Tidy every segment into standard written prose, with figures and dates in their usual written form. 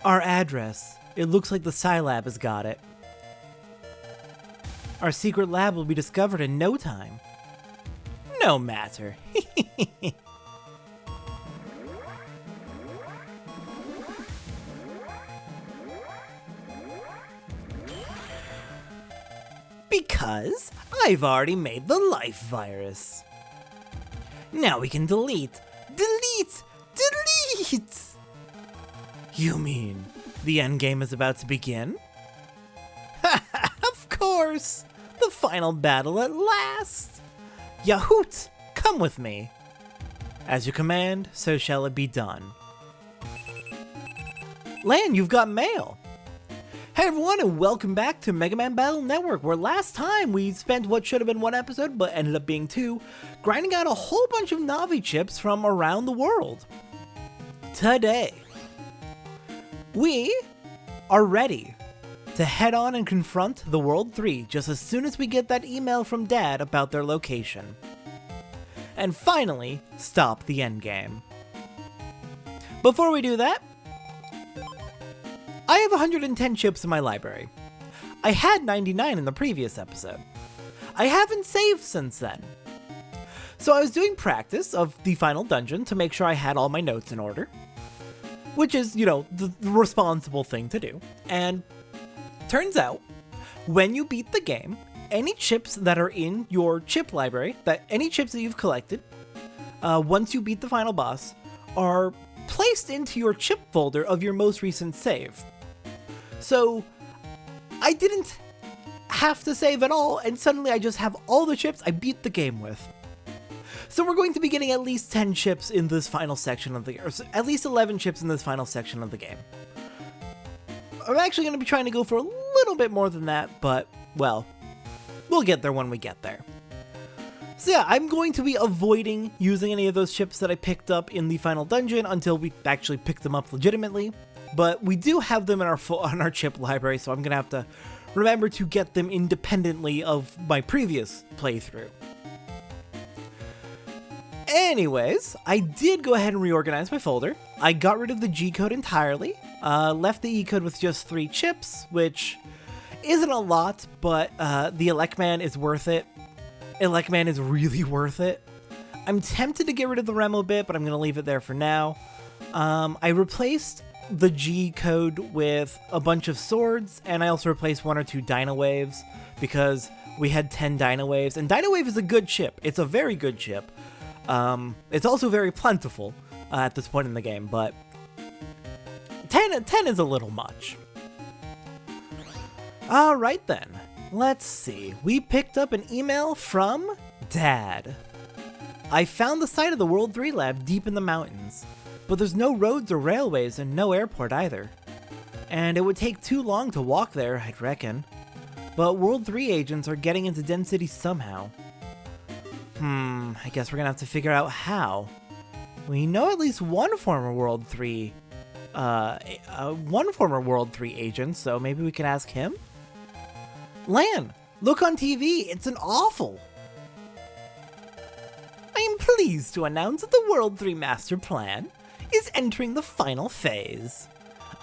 Our address. It looks like the Scilab has got it. Our secret lab will be discovered in no time. No matter. Because I've already made the life virus. Now we can delete. Delete! Delete! You mean the endgame is about to begin? Of course! The final battle at last! Yahoot! Come with me! As you command, so shall it be done. Lan, you've got mail! Hey everyone, and welcome back to Mega Man Battle Network, where last time we spent what should have been one episode, but ended up being two, grinding out a whole bunch of Navi chips from around the world. Today, we are ready to head on and confront the World 3 just as soon as we get that email from Dad about their location. And finally, stop the endgame. Before we do that, I have 110 chips in my library. I had 99 in the previous episode. I haven't saved since then. So I was doing practice of the final dungeon to make sure I had all my notes in order. Which is, you know, the responsible thing to do. And turns out, when you beat the game, any chips that are in your chip library, any chips that you've collected, once you beat the final boss, are placed into your chip folder of your most recent save. So, I didn't have to save at all, and suddenly I just have all the chips I beat the game with. So we're going to be getting at least 10 chips in this final section of the game, or at least 11 chips in this final section of the game. I'm actually going to be trying to go for a little bit more than that, but, well, we'll get there when we get there. So yeah, I'm going to be avoiding using any of those chips that I picked up in the final dungeon until we actually pick them up legitimately. But we do have them in our chip library, so I'm going to have to remember to get them independently of my previous playthrough. Anyways, I did go ahead and reorganize my folder. I got rid of the G code entirely, left the E code with just 3 chips, which isn't a lot, but the EndGame is worth it. EndGame is really worth it. I'm tempted to get rid of the Remo bit, but I'm going to leave it there for now. I replaced the G code with a bunch of swords, and I also replaced 1 or 2 Dino Waves, because we had 10 Dino Waves, and Dino Wave is a good chip. It's a very good chip. It's also very plentiful at this point in the game, but 10 is a little much. Alright then, let's see. We picked up an email from Dad. I found the site of the World 3 lab deep in the mountains, but there's no roads or railways and no airport either. And it would take too long to walk there, I'd reckon. But World 3 agents are getting into Den City somehow. I guess we're gonna have to figure out how. We know at least one former World 3 agent, so maybe we can ask him? Lan, look on TV, it's an awful! I am pleased to announce that the World 3 Master Plan is entering the final phase.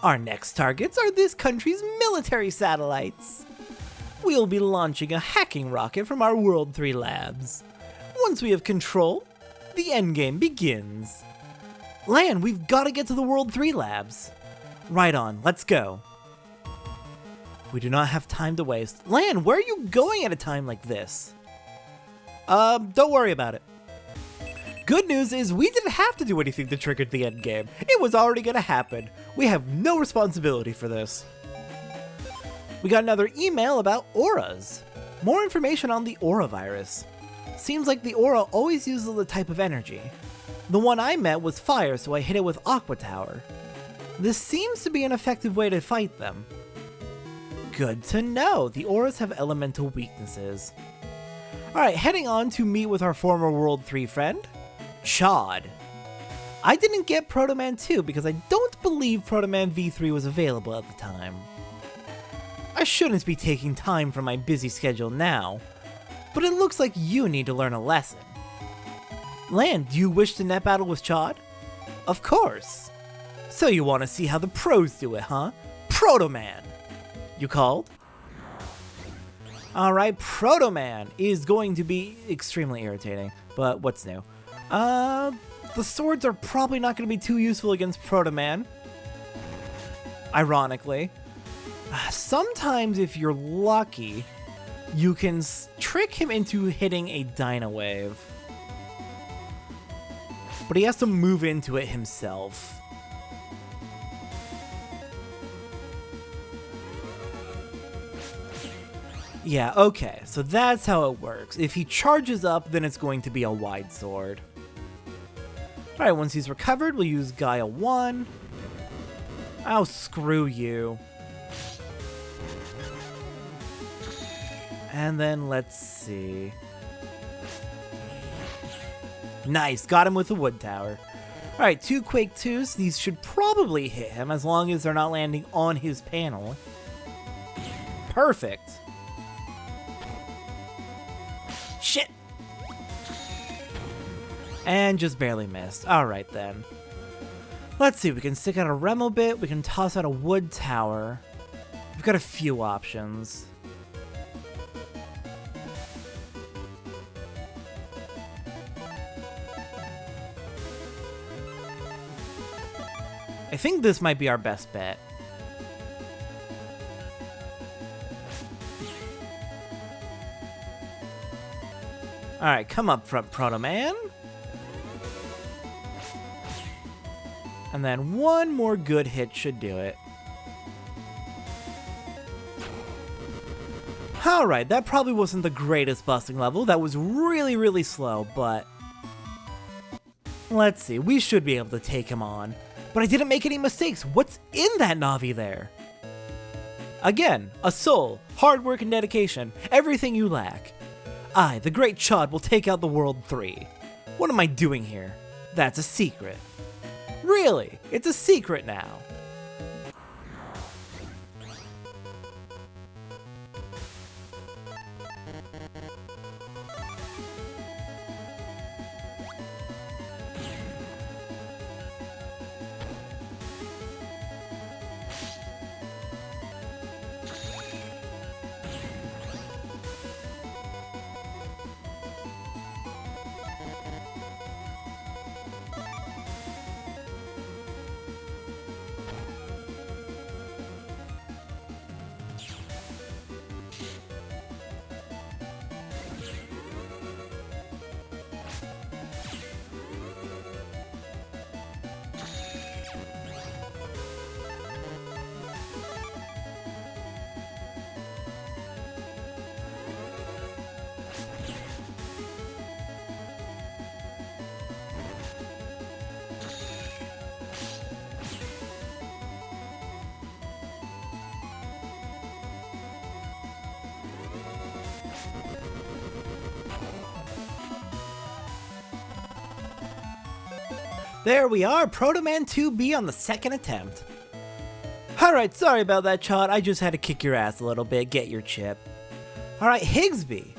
Our next targets are this country's military satellites. We'll be launching a hacking rocket from our World 3 labs. Once we have control, the endgame begins. Lan, we've got to get to the World 3 labs. Right on, let's go. We do not have time to waste. Lan, where are you going at a time like this? Don't worry about it. Good news is we didn't have to do anything to trigger the endgame. It was already gonna happen. We have no responsibility for this. We got another email about auras. More information on the aura virus. Seems like the aura always uses the type of energy. The one I met was fire, so I hit it with Aqua Tower. This seems to be an effective way to fight them. Good to know, the auras have elemental weaknesses. Alright, heading on to meet with our former World 3 friend, Chaud. I didn't get ProtoMan 2 because I don't believe ProtoMan V3 was available at the time. I shouldn't be taking time from my busy schedule now, but it looks like you need to learn a lesson. Lan, do you wish to net battle with Chaud? Of course. So you want to see how the pros do it, huh? ProtoMan! You called? Alright, ProtoMan is going to be extremely irritating, but what's new? The swords are probably not going to be too useful against ProtoMan. Ironically. Sometimes, if you're lucky, you can trick him into hitting a Dyna Wave. But he has to move into it himself. Yeah, okay, so that's how it works. If he charges up, then it's going to be a wide sword. Alright, once he's recovered, we'll use Gaia 1. Oh, screw you. And then let's see. Nice, got him with the wood tower. Alright, 2 Quake 2s. These should probably hit him as long as they're not landing on his panel. Perfect. Shit! And just barely missed. Alright then. Let's see, we can stick out a Remo bit, we can toss out a wood tower. We've got a few options. I think this might be our best bet. Alright, come up front, ProtoMan. And then one more good hit should do it. Alright, that probably wasn't the greatest busting level. That was really, really slow, but... let's see, we should be able to take him on. But I didn't make any mistakes. What's in that Navi there? Again, a soul, hard work and dedication, everything you lack. I, the great Chaud, will take out the World 3. What am I doing here? That's a secret. Really? It's a secret now. There we are, ProtoMan 2B on the second attempt. Alright, sorry about that, Chaud. I just had to kick your ass a little bit, get your chip. Alright, Higsby.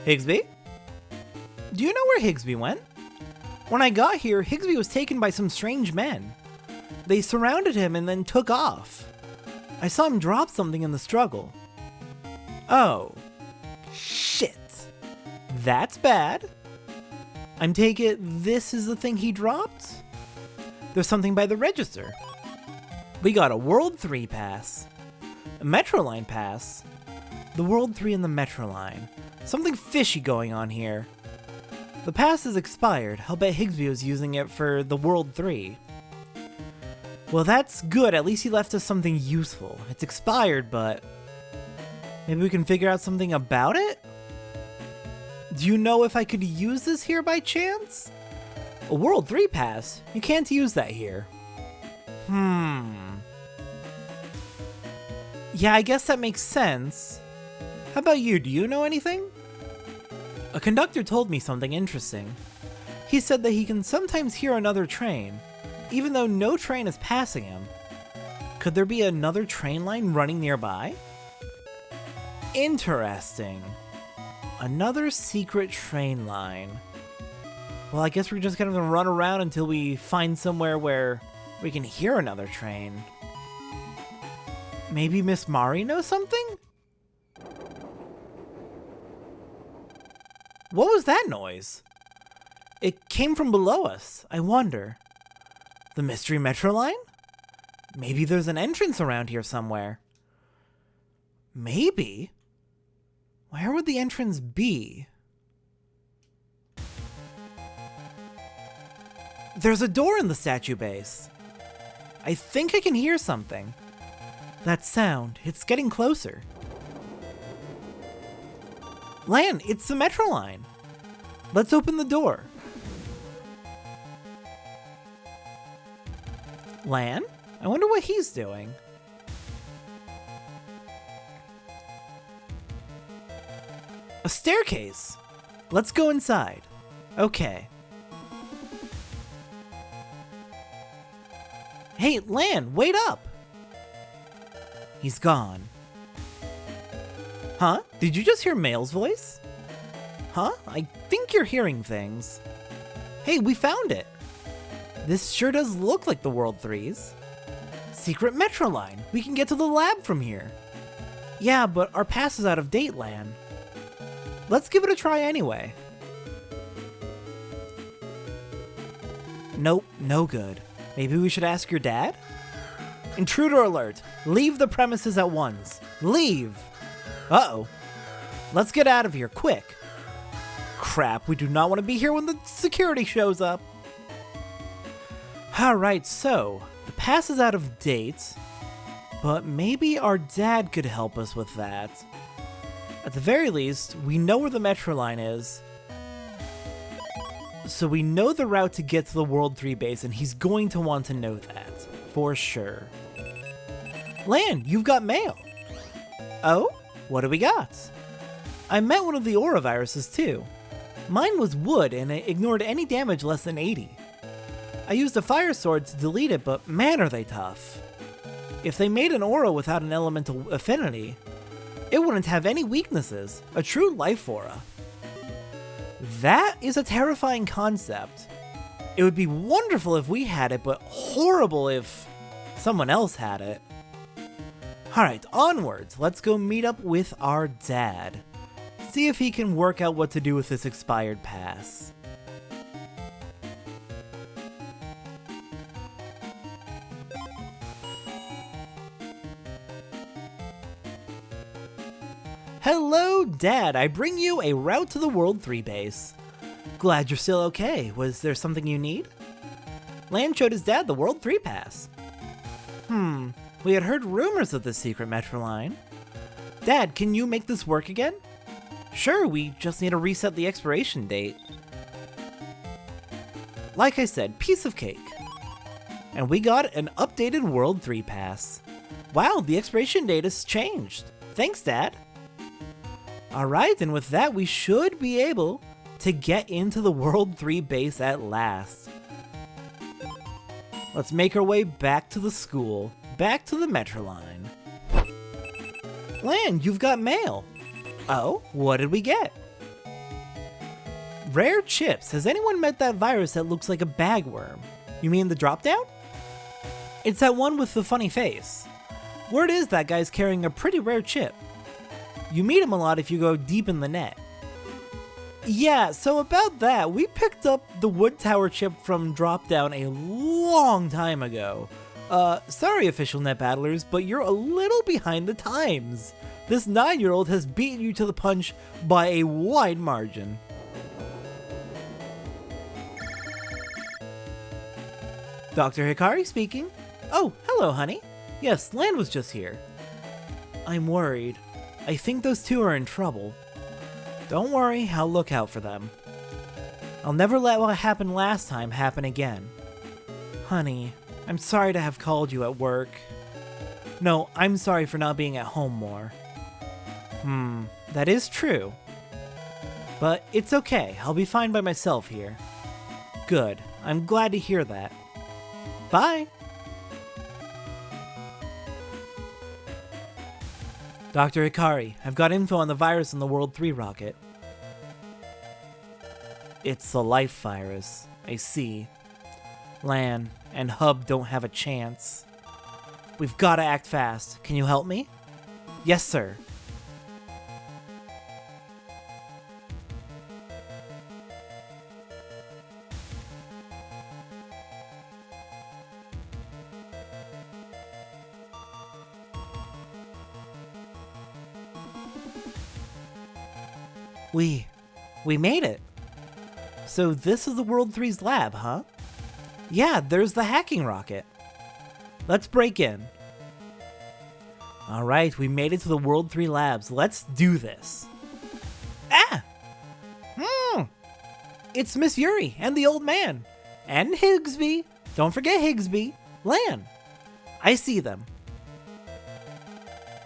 Higsby? Do you know where Higsby went? When I got here, Higsby was taken by some strange men. They surrounded him and then took off. I saw him drop something in the struggle. Oh. Shit. That's bad. I'm taking it this is the thing he dropped? There's something by the register. We got a World 3 pass, a Metro Line pass, the World 3 and the Metro Line. Something fishy going on here. The pass is expired. I'll bet Higsby was using it for the World 3. Well, that's good. At least he left us something useful. It's expired, but maybe we can figure out something about it? Do you know if I could use this here by chance? A World 3 pass? You can't use that here. Yeah, I guess that makes sense. How about you? Do you know anything? A conductor told me something interesting. He said that he can sometimes hear another train, even though no train is passing him. Could there be another train line running nearby? Interesting. Another secret train line. Well, I guess we're just gonna run around until we find somewhere where we can hear another train. Maybe Miss Mari knows something? What was that noise? It came from below us. I wonder. The Mystery Metro line? Maybe there's an entrance around here somewhere. Maybe? Where would the entrance be? There's a door in the statue base. I think I can hear something. That sound, it's getting closer. Lan, it's the Metro line. Let's open the door. Lan? I wonder what he's doing. A staircase. Let's go inside. Okay. Hey, Lan, wait up! He's gone. Huh? Did you just hear Mail's voice? Huh? I think you're hearing things. Hey, we found it! This sure does look like the World 3's. Secret Metro line! We can get to the lab from here! Yeah, but our pass is out of date, Lan. Let's give it a try anyway. Nope, no good. Maybe we should ask your dad? Intruder alert! Leave the premises at once! Leave! Uh-oh. Let's get out of here, quick! Crap, we do not want to be here when the security shows up! Alright, so, the pass is out of date, but maybe our dad could help us with that. At the very least, we know where the Metro line is, so we know the route to get to the World 3 base, and he's going to want to know that, for sure. Lan, you've got mail! Oh? What do we got? I met one of the aura viruses too. Mine was wood and it ignored any damage less than 80. I used a fire sword to delete it, but man are they tough. If they made an aura without an elemental affinity, it wouldn't have any weaknesses, a true life aura. That is a terrifying concept. It would be wonderful if we had it, but horrible if someone else had it. Alright, onwards. Let's go meet up with our dad. See if he can work out what to do with this expired pass. Hello, Dad. I bring you a route to the World 3 base. Glad you're still okay. Was there something you need? Lan showed his dad the World 3 pass. We had heard rumors of this secret Metro line. Dad, can you make this work again? Sure, we just need to reset the expiration date. Like I said, piece of cake. And we got an updated World 3 pass. Wow, the expiration date has changed. Thanks, Dad. Alright, and with that, we should be able to get into the World 3 base at last. Let's make our way back to the school, back to the Metro line. Lan, you've got mail. Oh, what did we get? Rare chips. Has anyone met that virus that looks like a bagworm? You mean the drop-down? It's that one with the funny face. Word is that guy's carrying a pretty rare chip. You meet him a lot if you go deep in the net. Yeah, so about that, we picked up the Wood Tower chip from Dropdown a long time ago. Sorry official net battlers, but you're a little behind the times. This 9-year-old has beaten you to the punch by a wide margin. Dr. Hikari speaking. Oh, hello, honey. Yes, Lan was just here. I'm worried. I think those two are in trouble. Don't worry, I'll look out for them. I'll never let what happened last time happen again. Honey, I'm sorry to have called you at work. No, I'm sorry for not being at home more. That is true. But it's okay, I'll be fine by myself here. Good, I'm glad to hear that. Bye! Dr. Hikari, I've got info on the virus in the World 3 rocket. It's the life virus. I see. Lan and Hub don't have a chance. We've got to act fast. Can you help me? Yes, sir. We made it. So this is the World 3's lab, huh? Yeah, there's the hacking rocket. Let's break in. All right, we made it to the World 3 labs. Let's do this. Ah! It's Miss Yuri and the old man. And Higsby. Don't forget Higsby. Lan. I see them.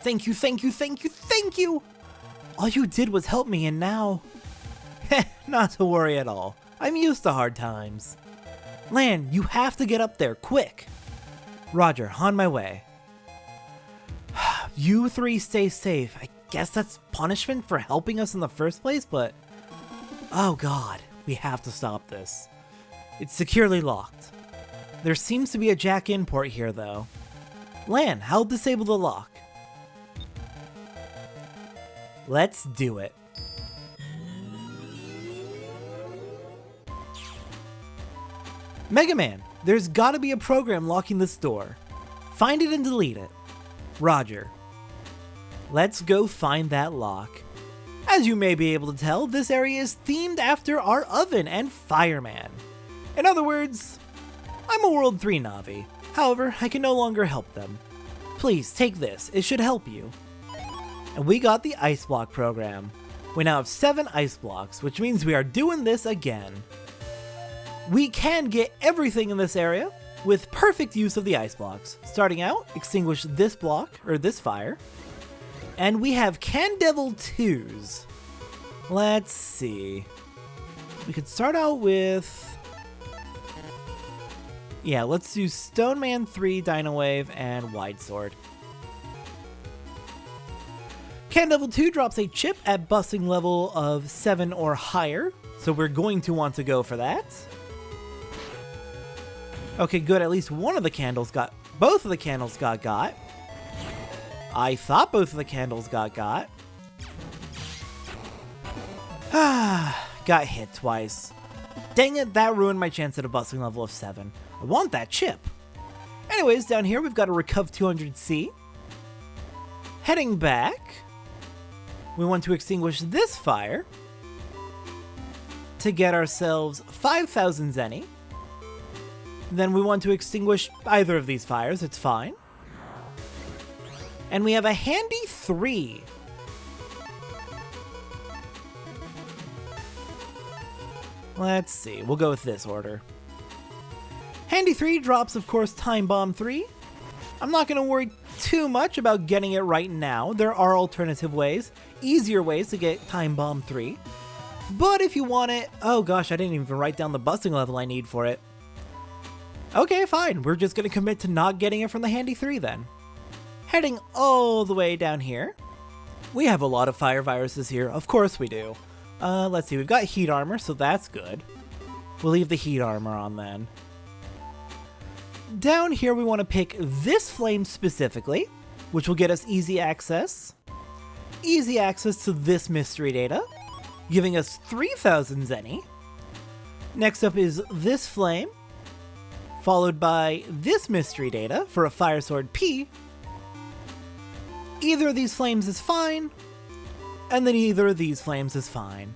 Thank you, thank you, thank you, thank you! All you did was help me, and now... Not to worry at all. I'm used to hard times. Lan, you have to get up there, quick! Roger, on my way. You three stay safe. I guess that's punishment for helping us in the first place, but... Oh god, we have to stop this. It's securely locked. There seems to be a jack-in port here, though. Lan, help disable the lock. Let's do it. Mega Man, there's gotta be a program locking this door. Find it and delete it. Roger. Let's go find that lock. As you may be able to tell, this area is themed after our oven and FireMan. In other words, I'm a World 3 Navi. However, I can no longer help them. Please, take this. It should help you. And we got the ice block program. We now have 7 ice blocks, which means we are doing this again. We can get everything in this area with perfect use of the ice blocks. Starting out, extinguish this block, or this fire. And we have Can Devil 2s. Let's see. We could start out with... Yeah, let's do Stone Man 3, Dino Wave, and Wide Sword. Can Devil 2 drops a chip at busting level of 7 or higher, so we're going to want to go for that. Okay, good, at least one of the candles got... Both of the candles got. I thought both of the candles got. Got hit twice. Dang it, that ruined my chance at a busting level of 7. I want that chip. Anyways, down here we've got a Recuv 200C. Heading back, we want to extinguish this fire to get ourselves 5,000 Zenny. Then we want to extinguish either of these fires, it's fine. And we have a handy 3. Let's see, we'll go with this order. Handy 3 drops, of course, Time Bomb 3. I'm not going to worry too much about getting it right now. There are alternative ways, easier ways to get Time Bomb 3. But if you want it... Oh gosh, I didn't even write down the busting level I need for it. Okay, fine. We're just going to commit to not getting it from the Handy 3 then. Heading all the way down here. We have a lot of fire viruses here. Of course we do. Let's see. We've got heat armor, so that's good. We'll leave the heat armor on then. Down here we want to pick this flame specifically, which will get us easy access. Easy access to this mystery data, giving us 3,000 Zenny. Next up is this flame, followed by this mystery data for a Fire Sword P. Either of these flames is fine, and then either of these flames is fine.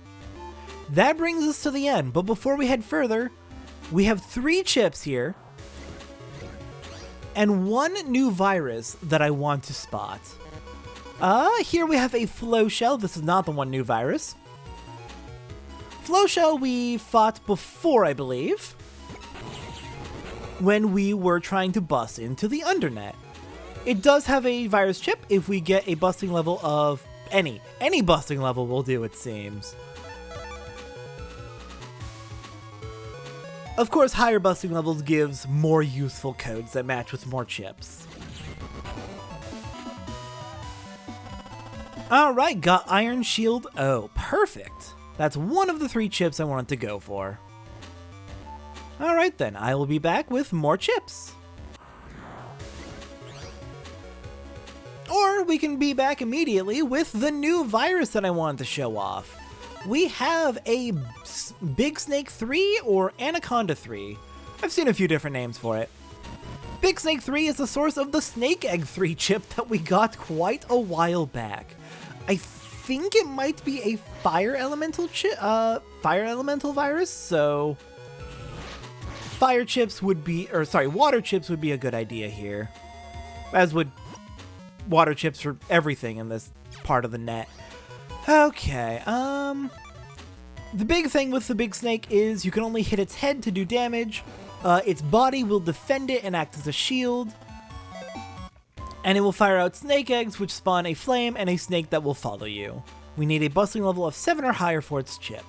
That brings us to the end, but before we head further, we have 3 chips here, and 1 new virus that I want to spot. Here we have a Flow Shell. This is not the one new virus. Flow Shell we fought before, I believe, when we were trying to bust into the Undernet. It does have a virus chip if we get a busting level of any busting level will do, it seems. Of course, higher busting levels gives more useful codes that match with more chips. Alright, got Iron Shield O. Perfect. That's one of the 3 chips I wanted to go for. Alright then, I will be back with more chips. Or we can be back immediately with the new virus that I wanted to show off. We have a Big Snake 3 or Anaconda 3. I've seen a few different names for it. Big Snake 3 is the source of the Snake Egg 3 chip that we got quite a while back. I think it might be a fire elemental virus, so water chips would be a good idea here. As would water chips for everything in this part of the net. Okay, the big thing with the Big Snake is you can only hit its head to do damage. Its body will defend it and act as a shield. And it will fire out snake eggs, which spawn a flame and a snake that will follow you. We need a bustling level of 7 or higher for its chip.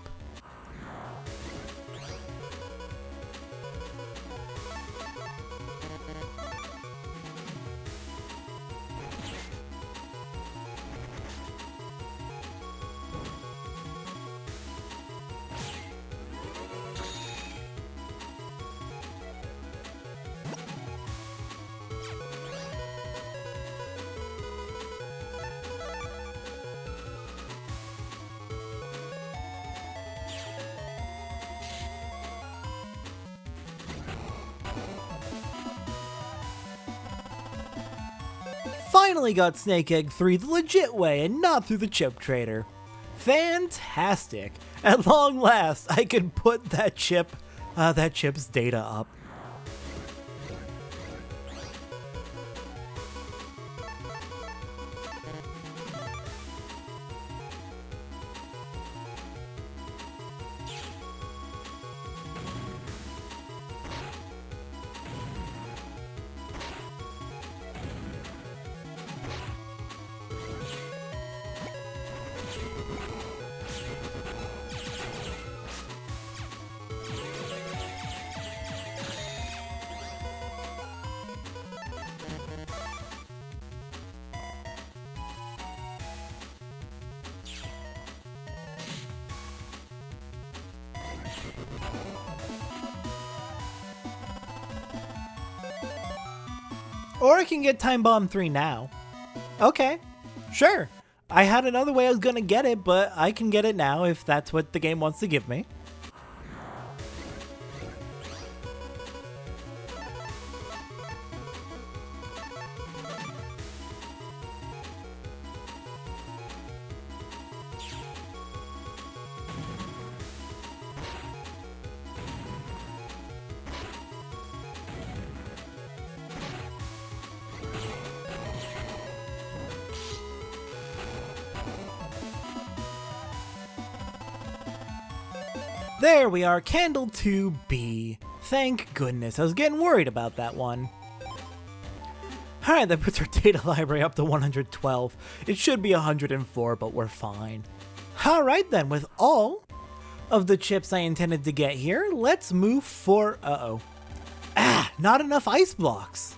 Finally got Snake Egg 3 the legit way and not through the chip trader. Fantastic! At long last, I can put that chip's data up. Or I can get Time Bomb 3 now. Okay, sure. I had another way I was gonna get it, but I can get it now if that's what the game wants to give me. There we are, Candle 2B. Thank goodness, I was getting worried about that one. Alright, that puts our data library up to 112. It should be 104, but we're fine. Alright then, with all of the chips I intended to get here, let's move for... not enough ice blocks.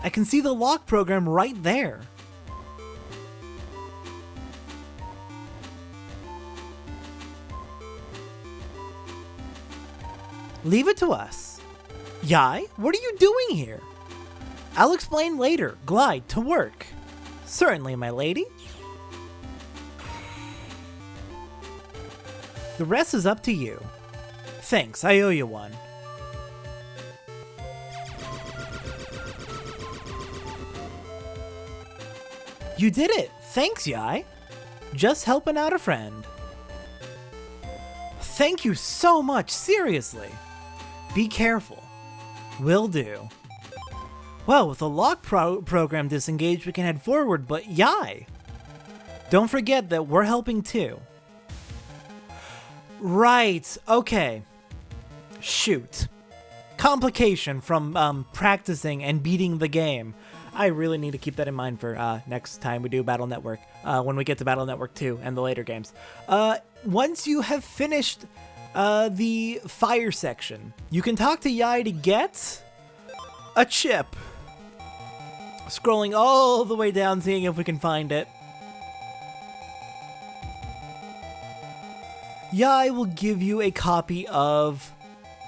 I can see the lock program right there. Leave it to us. Yai, what are you doing here? I'll explain later. Glide to work. Certainly, my lady. The rest is up to you. Thanks, I owe you one. You did it! Thanks, Yai. Just helping out a friend. Thank you so much, seriously. Be careful. Will do. Well, with the lock program disengaged, we can head forward, but Yai! Don't forget that we're helping too. Right, okay. Shoot. Complication from practicing and beating the game. I really need to keep that in mind for next time we do Battle Network, when we get to Battle Network 2 and the later games. Once you have finished the fire section, you can talk to Yai to get a chip. Scrolling all the way down, seeing if we can find it. Yeah, I will give you a copy of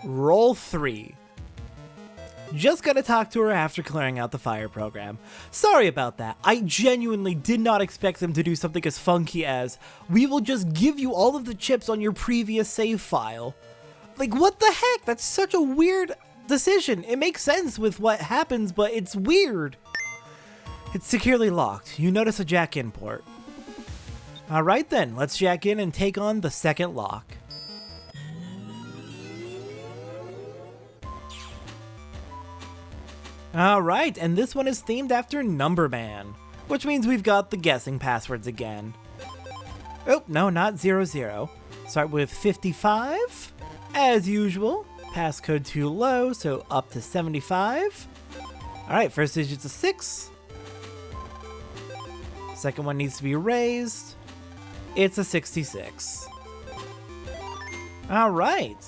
Roll 3. Just gotta talk to her after clearing out the fire program. Sorry about that. I genuinely did not expect them to do something as funky as, we will just give you all of the chips on your previous save file. Like, what the heck? That's such a weird decision. It makes sense with what happens, but it's weird. It's securely locked. You notice a jack-in port. Alright then, let's jack in and take on the second lock. Alright, and this one is themed after NumberMan, which means we've got the guessing passwords again. Oh, no, not 00. Start with 55. As usual, passcode too low, so up to 75. Alright, first digit's a 6. Second one needs to be raised. It's a 66. Alright.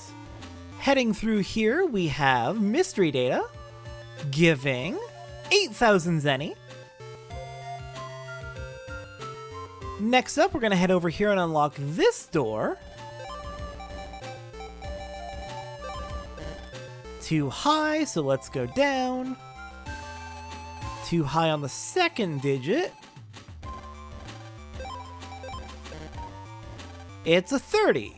Heading through here, we have mystery data, giving 8,000 zenny. Next up, we're going to head over here and unlock this door. Too high, so let's go down. Too high on the second digit. It's a 30.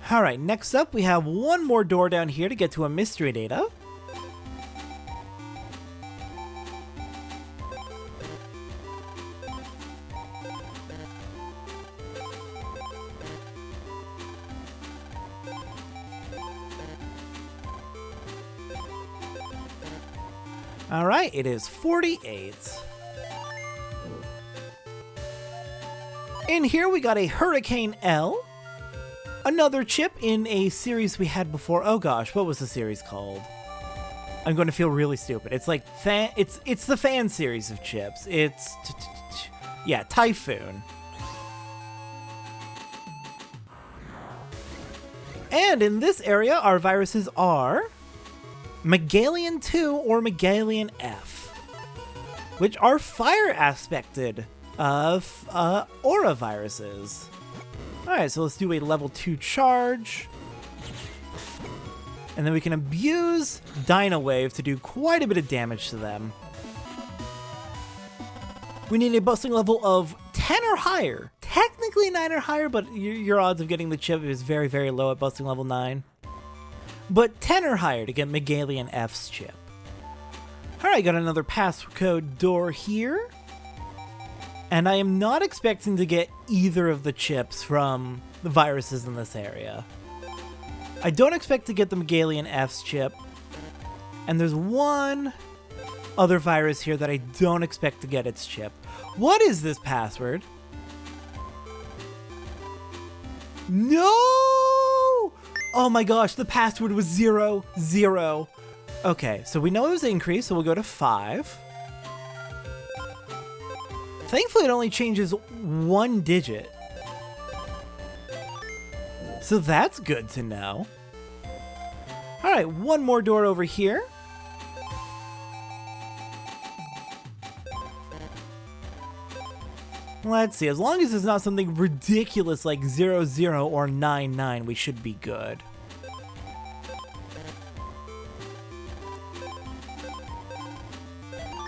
Alright, next up we have one more door down here to get to a mystery data. Alright, it is 48. In here we got a Hurricane L, another chip in a series we had before. Oh gosh, what was the series called? I'm going to feel really stupid. It's like it's the fan series of chips. It's yeah, Typhoon. And in this area, our viruses are Megalian 2 or Megalian F, which are fire aspected of aura viruses. Alright, so let's do a level 2 charge. And then we can abuse Dino Wave to do quite a bit of damage to them. We need a busting level of 10 or higher. Technically 9 or higher, but your odds of getting the chip is very, very low at busting level 9. But 10 or higher to get Megalian F's chip. Alright, got another passcode door here. And I am not expecting to get either of the chips from the viruses in this area. I don't expect to get the Megalian F's chip. And there's one other virus here that I don't expect to get its chip. What is this password? No! Oh my gosh, the password was 0, 0. Okay, so we know it was increased, so we'll go to 5. Thankfully, it only changes one digit. So that's good to know. Alright, one more door over here. Let's see, as long as it's not something ridiculous like 00 or 99, we should be good.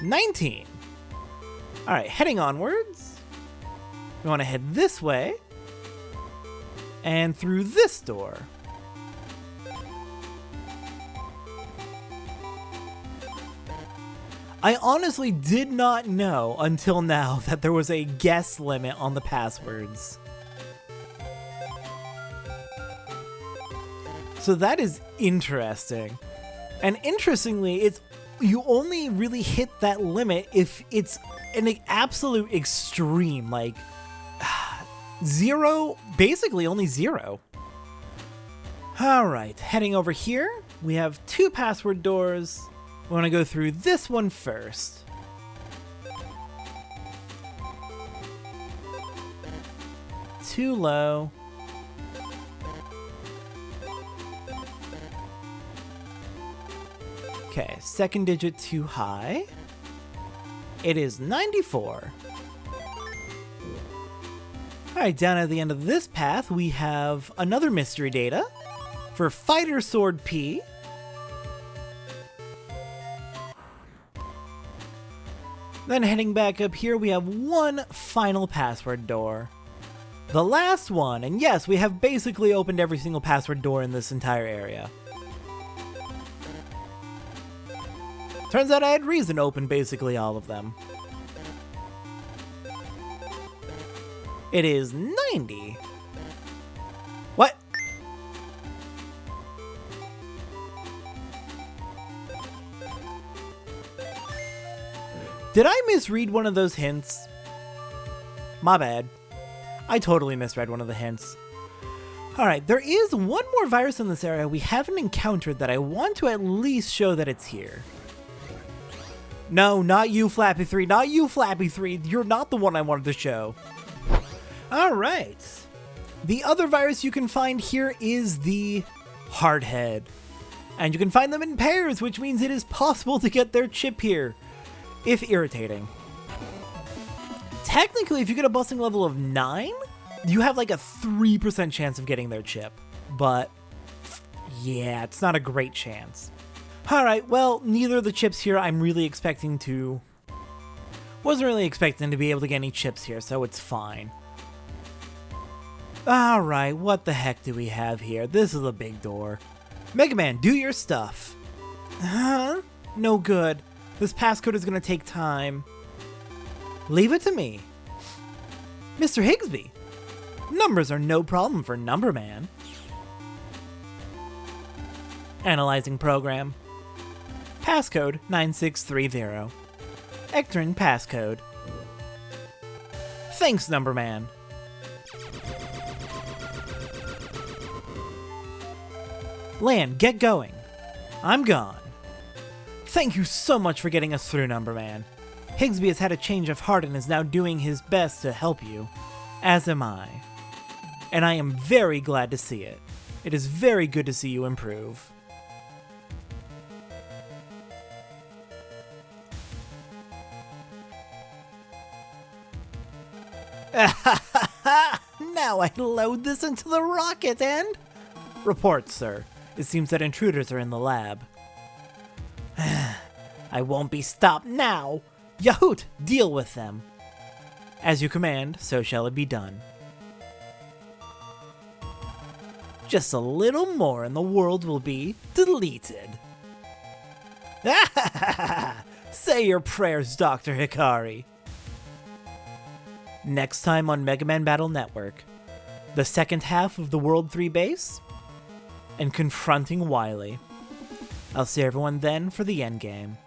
$19. Alright, heading onwards. We want to head this way. And through this door. I honestly did not know until now that there was a guess limit on the passwords. So that is interesting. And interestingly, you only really hit that limit if it's an absolute extreme, like 0, basically only 0. Alright, heading over here, we have 2 password doors. We want to go through this one first. Too low. Okay, second digit too high. It is 94. Alright, down at the end of this path, we have another mystery data for Fighter Sword P. Then heading back up here, we have one final password door. The last one, and yes, we have basically opened every single password door in this entire area. Turns out I had reason to open basically all of them. It is 90. What? Did I misread one of those hints? My bad. I totally misread one of the hints. Alright, there is one more virus in this area we haven't encountered that I want to at least show that it's here. No, not you, Flappy 3. Not you, Flappy 3. You're not the one I wanted to show. Alright. The other virus you can find here is the Hardhead. And you can find them in pairs, which means it is possible to get their chip here, if irritating. Technically, if you get a busting level of 9, you have like a 3% chance of getting their chip. But, yeah, it's not a great chance. Alright, well, neither of the chips here I'm really expecting to... Wasn't really expecting to be able to get any chips here, so it's fine. Alright, what the heck do we have here? This is a big door. Mega Man, do your stuff. Huh? No good. This passcode is gonna take time. Leave it to me. Mr. Higsby, numbers are no problem for NumberMan. Analyzing program. Passcode 9630. Ectrin passcode. Thanks, NumberMan. Lan, get going. I'm gone. Thank you so much for getting us through, NumberMan. Higsby has had a change of heart and is now doing his best to help you, as am I. And I am very glad to see it. It is very good to see you improve. Now I load this into the rocket and... Report, sir. It seems that intruders are in the lab. I won't be stopped now. Yahoot, deal with them. As you command, so shall it be done. Just a little more and the world will be deleted. Say your prayers, Dr. Hikari. Next time on Mega Man Battle Network, the second half of the World 3 base, and confronting Wily. I'll see everyone then for the endgame.